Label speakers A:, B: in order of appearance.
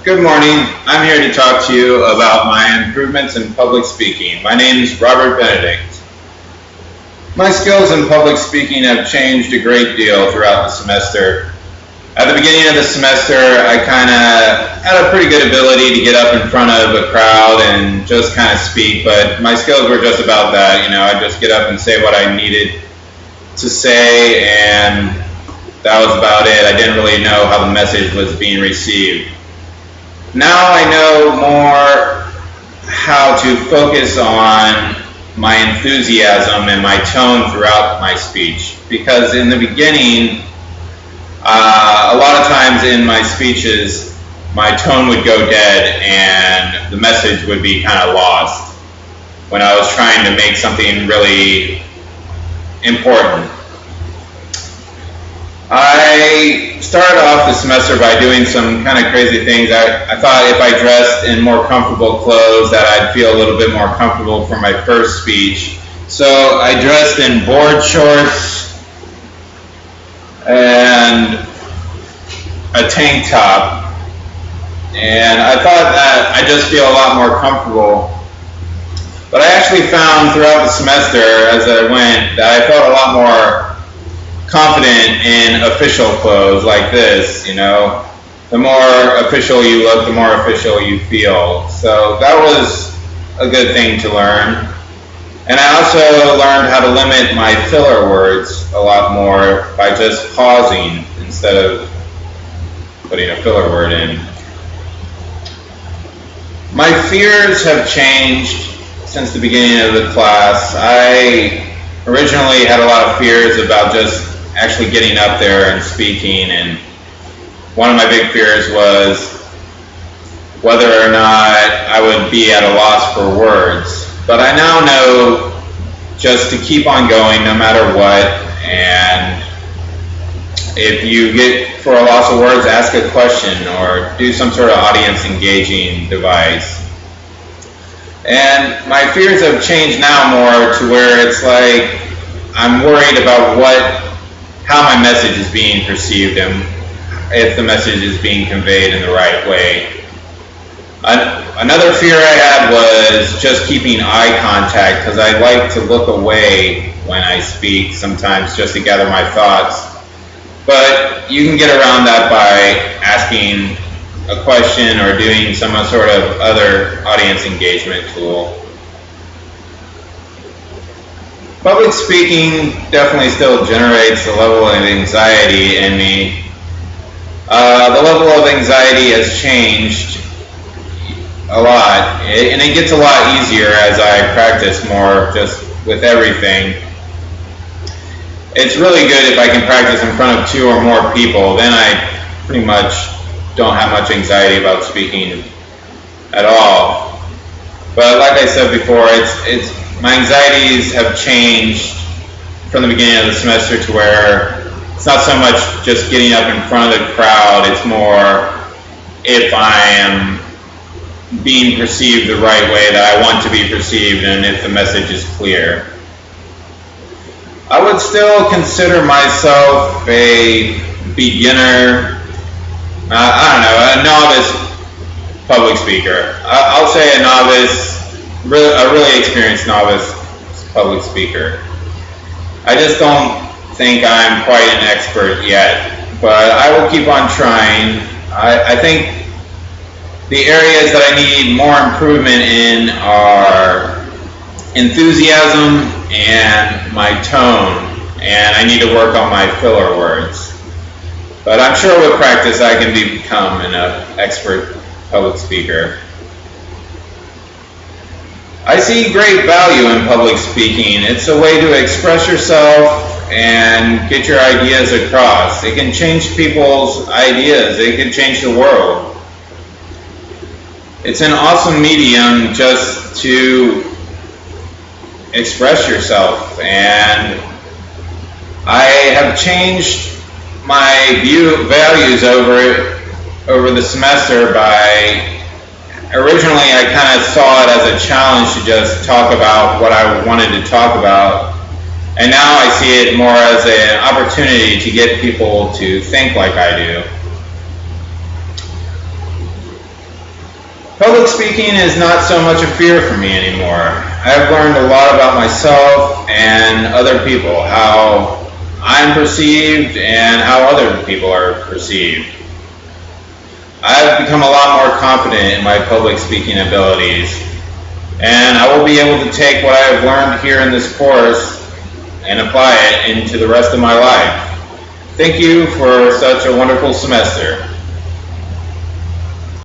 A: Good morning. I'm here to talk to you about my improvements in public speaking. My name is Robert Benedict. My skills in public speaking have changed a great deal throughout the semester. At the beginning of the semester, I kind of had a pretty good ability to get up in front of a crowd and just kind of speak, but my skills were just about that. I'd just get up and say what I needed to say, and that was about it. I didn't really know how the message was being received. Now I know more how to focus on my enthusiasm and my tone throughout my speech, because in the beginning, a lot of times in my speeches, my tone would go dead and the message would be kind of lost when I was trying to make something really important. I started off the semester by doing some kind of crazy things. I thought if I dressed in more comfortable clothes that I'd feel a little bit more comfortable for my first speech. So I dressed in board shorts and a tank top, and I thought that I'd just feel a lot more comfortable. But I actually found throughout the semester as I went that I felt a lot more confident in official clothes like this. The more official you look, the more official you feel. So that was a good thing to learn. And I also learned how to limit my filler words a lot more by just pausing instead of putting a filler word in. My fears have changed since the beginning of the class. I originally had a lot of fears about just actually getting up there and speaking, and one of my big fears was whether or not I would be at a loss for words. But I now know just to keep on going no matter what, and if you get for a loss of words, ask a question or do some sort of audience engaging device. And my fears have changed now more to where it's like I'm worried about how my message is being perceived and if the message is being conveyed in the right way. Another fear I had was just keeping eye contact, because I like to look away when I speak sometimes just to gather my thoughts. But you can get around that by asking a question or doing some sort of other audience engagement tool. Public speaking definitely still generates a level of anxiety in me. The level of anxiety has changed a lot, and it gets a lot easier as I practice more just with everything. It's really good if I can practice in front of 2 or more people. Then I pretty much don't have much anxiety about speaking at all. But like I said before, my anxieties have changed from the beginning of the semester to where it's not so much just getting up in front of the crowd, it's more if I am being perceived the right way that I want to be perceived and if the message is clear. I would still consider myself a beginner, a novice public speaker. I'll say a novice, a really experienced novice public speaker. I just don't think I'm quite an expert yet, but I will keep on trying. I think the areas that I need more improvement in are enthusiasm and my tone, and I need to work on my filler words. But I'm sure with practice I can become an expert public speaker. I see great value in public speaking. It's a way to express yourself and get your ideas across. It can change people's ideas. It can change the world. It's an awesome medium just to express yourself, and I have changed my values over the semester by originally I kind of saw it as a challenge to just talk about what I wanted to talk about, and now I see it more as an opportunity to get people to think like I do. Public speaking is not so much a fear for me anymore. I've learned a lot about myself and other people, how I'm perceived and how other people are perceived. I've become a lot more confident in my public speaking abilities, and I will be able to take what I have learned here in this course and apply it into the rest of my life. Thank you for such a wonderful semester.